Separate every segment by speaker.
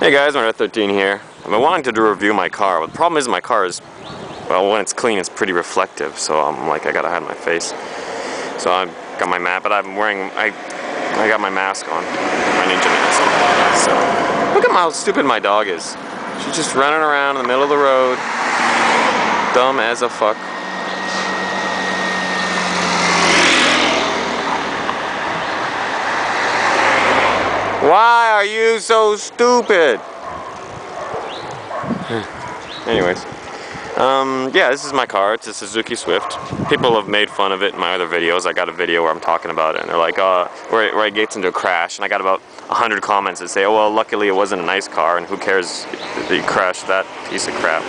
Speaker 1: Hey guys, M13 here. I've been wanting to review my car. Well, the problem is my car is, well, when it's clean, it's pretty reflective. So I'm like, I gotta hide my face. So I've got my mask, but I'm wearing, I got my mask on, my ninja mask. So look at how stupid my dog is. She's just running around in the middle of the road, dumb as a fuck. Why are you so stupid? Anyways, yeah, this is my car. It's a Suzuki Swift. People have made fun of it in my other videos. I got a video where I'm talking about it, and they're like, where it gets into a crash, and I got about 100 comments that say, oh, well, luckily it wasn't a nice car, and who cares that you crashed that piece of crap.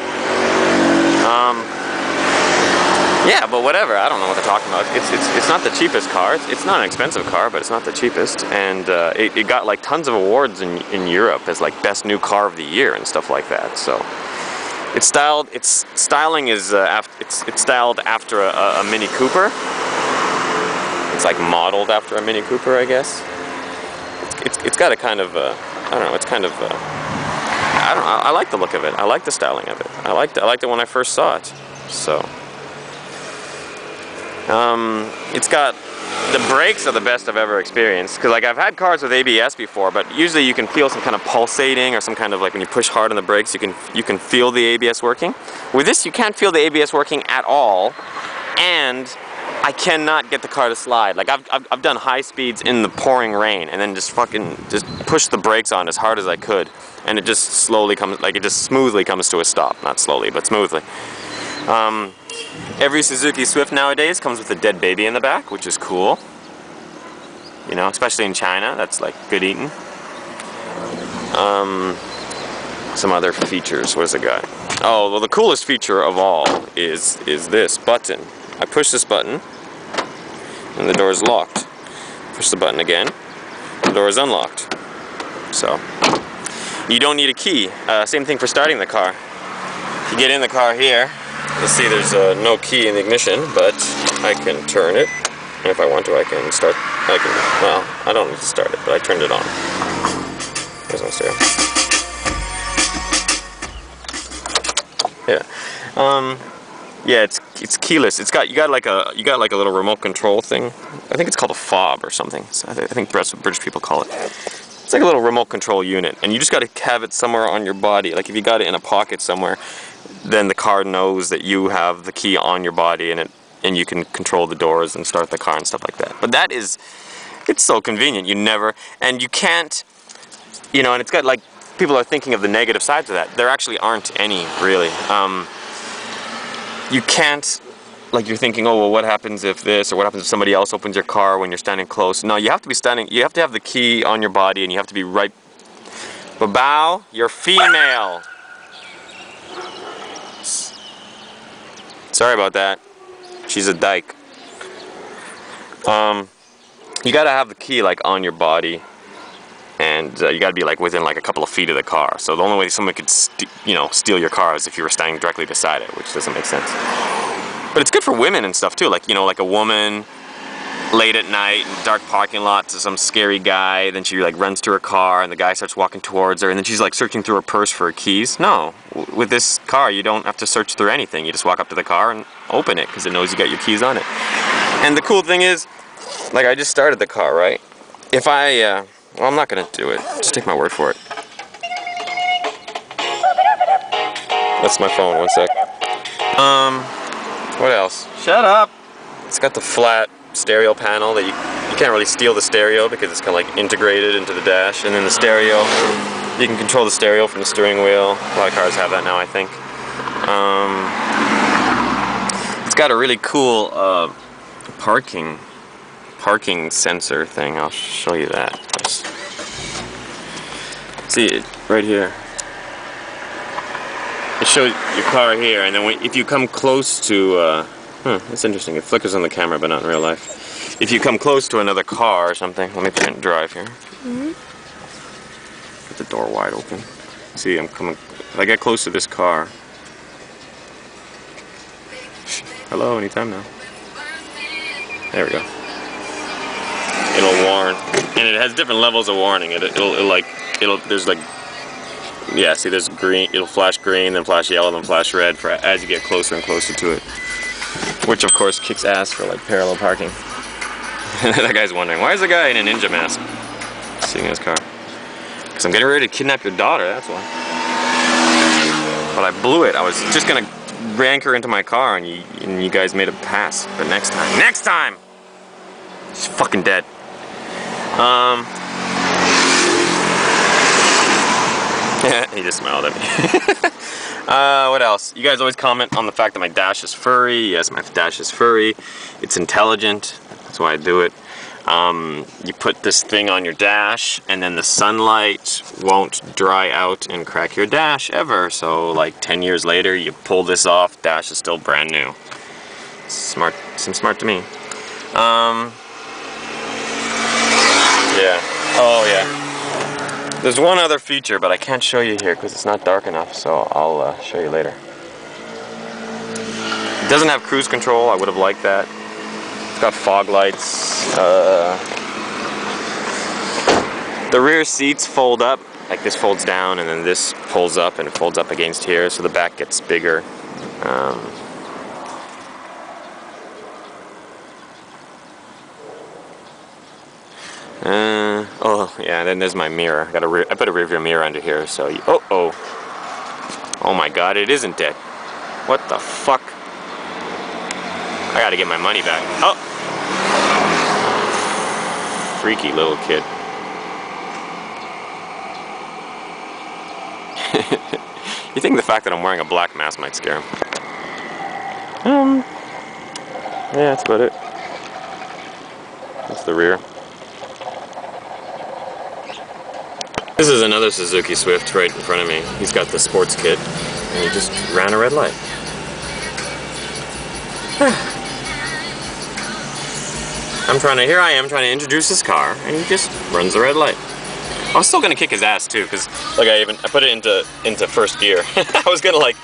Speaker 1: Yeah, but whatever. I don't know what they're talking about. It's not the cheapest car. It's not an expensive car, but it's not the cheapest. And it got like tons of awards in Europe as like best new car of the year and stuff like that. So it's styled. Its styling is it's styled after a Mini Cooper. It's like modeled after a Mini Cooper, I guess. It's got a kind of I don't know. It's kind of I don't know. I like the look of it. I like the styling of it. I liked it when I first saw it. So. It's got, the brakes are the best I've ever experienced, because like I've had cars with ABS before, but usually you can feel some kind of pulsating or some kind of like when you push hard on the brakes you can feel the ABS working. With this you can't feel the ABS working at all, and I cannot get the car to slide. Like I've done high speeds in the pouring rain and then just push the brakes on as hard as I could, and it just slowly comes, like it just smoothly comes to a stop. Not slowly, but smoothly. Every Suzuki Swift nowadays comes with a dead baby in the back, which is cool. You know, especially in China, that's like good eating. Some other features, what has it got? Oh, well the coolest feature of all is this button. I push this button, and the door is locked. Push the button again, the door is unlocked. So, you don't need a key. Same thing for starting the car. You get in the car here. You'll see there's no key in the ignition, but I can turn it, and if I want to I can start, well, I don't need to start it, but I turned it on. There's no stereo. Yeah. Yeah, it's keyless. You got like a little remote control thing. I think it's called a fob or something. So I think that's what British people call it. It's like a little remote control unit, and you just got to have it somewhere on your body. Like if you got it in a pocket somewhere, then the car knows that you have the key on your body, and you can control the doors and start the car and stuff like that. But it's so convenient. And you can't, you know, and it's got like, people are thinking of the negative sides of that. There actually aren't any, really. You can't, like you're thinking, oh, well, what happens if this, or what happens if somebody else opens your car when you're standing close? No, you have to be standing, you have to have the key on your body, and you have to be right. Babao, you're female. Sorry about that. She's a dyke. You gotta have the key like on your body, and you gotta be like within like a couple of feet of the car. So the only way someone could steal your car is if you were standing directly beside it, which doesn't make sense. But it's good for women and stuff too. Like, you know, like a woman late at night in a dark parking lot to some scary guy, then she like runs to her car and the guy starts walking towards her, and then she's like searching through her purse for her keys. No, with this car you don't have to search through anything. You just walk up to the car and open it because it knows you got your keys on it. And the cool thing is, like I just started the car, right? If well, I'm not gonna do it. Just take my word for it. That's my phone, one sec. What else? Shut up! It's got the flat stereo panel that you can't really steal the stereo because it's kind of like integrated into the dash, and then the stereo, you can control the stereo from the steering wheel. A lot of cars have that now, I think. It's got a really cool parking sensor thing. I'll show you that. See it right here. It shows your car here, and then if you come close to that's interesting. It flickers on the camera, but not in real life. If you come close to another car or something, let me try and drive here. Get the door wide open. See, I'm coming. If I get close to this car. Hello, anytime now. There we go. It'll warn, and it has different levels of warning. There's like Yeah, see there's green, it'll flash green, then flash yellow, then flash red for as you get closer and closer to it. Which of course kicks ass for like parallel parking. That guy's wondering, why is the guy in a ninja mask sitting in his car? Because I'm getting ready to kidnap your daughter, that's why. But I blew it. I was just gonna rank her into my car and you guys made a pass. But next time! She's fucking dead. He just smiled at me. What else? You guys always comment on the fact that my dash is furry. Yes, my dash is furry. It's intelligent. That's why I do it. You put this thing on your dash and then the sunlight won't dry out and crack your dash ever. So like 10 years later, you pull this off, dash is still brand new. Smart, seems smart to me. Yeah. Oh yeah. There's one other feature, but I can't show you here because it's not dark enough, so I'll show you later. It doesn't have cruise control. I would have liked that. It's got fog lights. The rear seats fold up, like this folds down, and then this pulls up and it folds up against here, so the back gets bigger. Oh yeah, then there's my mirror. I put a rear view mirror under here, so you, oh my god, it isn't dead. What the fuck? I gotta get my money back. Oh! Freaky little kid. You think the fact that I'm wearing a black mask might scare him? Yeah, that's about it. That's the rear. This is another Suzuki Swift right in front of me. He's got the sports kit, and he just ran a red light. Here I am trying to introduce his car, and he just runs the red light. I was still gonna kick his ass too, because like I put it into first gear. I was gonna like,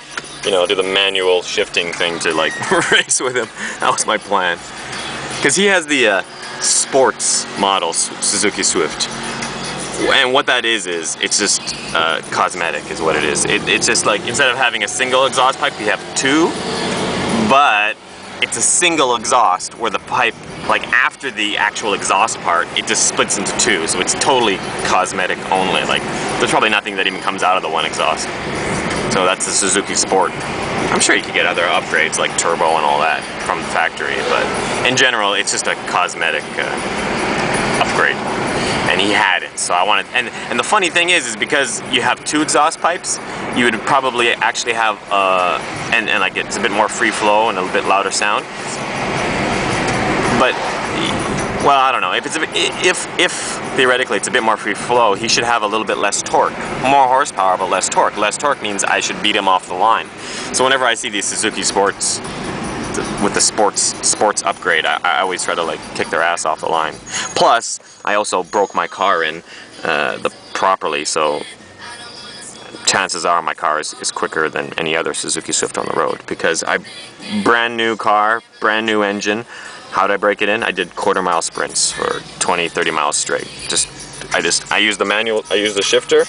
Speaker 1: you know, do the manual shifting thing to like race with him. That was my plan. Because he has the sports model Suzuki Swift. And what that is it's just cosmetic is what it is. It's just like, instead of having a single exhaust pipe, you have two, but it's a single exhaust where the pipe, like after the actual exhaust part, it just splits into two, so it's totally cosmetic only. Like, there's probably nothing that even comes out of the one exhaust. So that's the Suzuki Sport. I'm sure you could get other upgrades like turbo and all that from the factory, but in general, it's just a cosmetic upgrade. And he had it, so I wanted, and the funny thing is because you have two exhaust pipes, you would probably actually have, and like it's a bit more free flow and a little bit louder sound. But, well, I don't know, if theoretically it's a bit more free flow, he should have a little bit less torque. More horsepower, but less torque. Less torque means I should beat him off the line. So whenever I see these Suzuki Sports, with the sports upgrade, I always try to like kick their ass off the line. Plus, I also broke my car in properly, so chances are my car is quicker than any other Suzuki Swift on the road, because brand new car, brand new engine. How did I break it in? I did quarter-mile sprints for 20-30 miles straight. I used the manual, I used the shifter,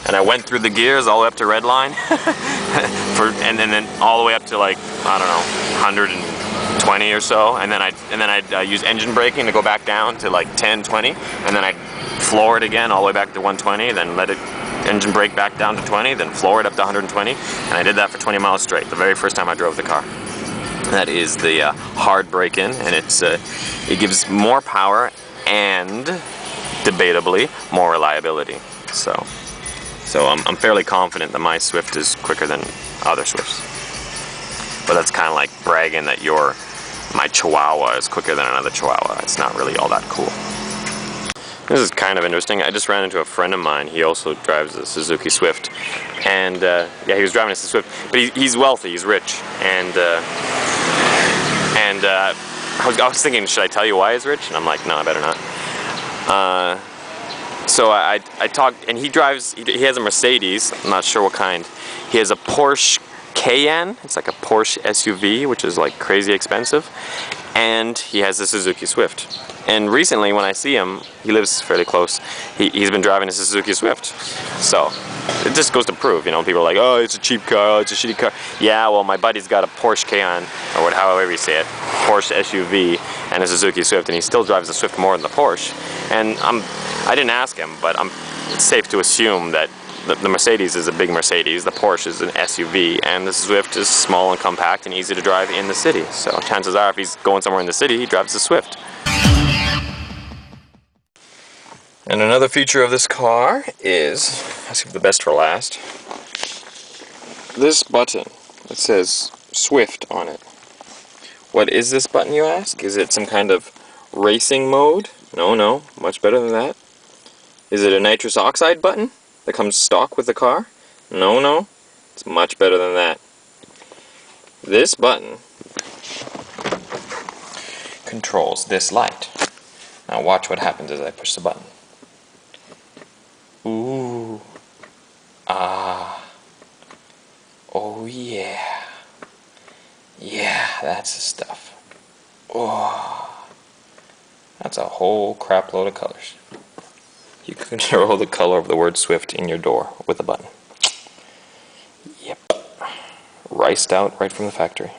Speaker 1: and I went through the gears all the way up to red line, and then all the way up to like, I don't know, 120 or so, and then I'd use engine braking to go back down to like 10, 20, and then I'd floor it again all the way back to 120, then let it engine brake back down to 20, then floor it up to 120, and I did that for 20 miles straight, the very first time I drove the car. That is the hard break-in, and it gives more power and, debatably, more reliability. So I'm fairly confident that my Swift is quicker than other Swifts. But that's kind of like bragging that my Chihuahua is quicker than another Chihuahua. It's not really all that cool. This is kind of interesting. I just ran into a friend of mine. He also drives a Suzuki Swift, and yeah, he was driving a Swift. But he's wealthy. He's rich, and I was thinking, should I tell you why he's rich? And I'm like, no, I better not. So I talked, and he has a Mercedes. I'm not sure what kind. He has a Porsche Cayenne. It's like a Porsche SUV, which is like crazy expensive. And he has a Suzuki Swift. And recently, when I see him, he lives fairly close. He's been driving a Suzuki Swift. So It just goes to prove, you know, people are like, oh, it's a cheap car, oh, it's a shitty car. Yeah, well, my buddy's got a Porsche Cayenne, or however you say it, Porsche SUV, and a Suzuki Swift, and he still drives the Swift more than the Porsche. And I didn't ask him, but it's safe to assume that the Mercedes is a big Mercedes, the Porsche is an SUV, and the Swift is small and compact and easy to drive in the city. So chances are, if he's going somewhere in the city, he drives the Swift. And another feature of this car is, let's keep the best for last, this button. It says Swift on it. What is this button, you ask? Is it some kind of racing mode? No, much better than that. Is it a nitrous oxide button that comes stock with the car? No, it's much better than that. This button controls this light. Now watch what happens as I push the button. Ooh. Ah. Oh yeah. Yeah, that's the stuff. Oh. That's a whole crap load of colors. You can control the color of the word Swift in your door with a button. Yep. Riced out right from the factory.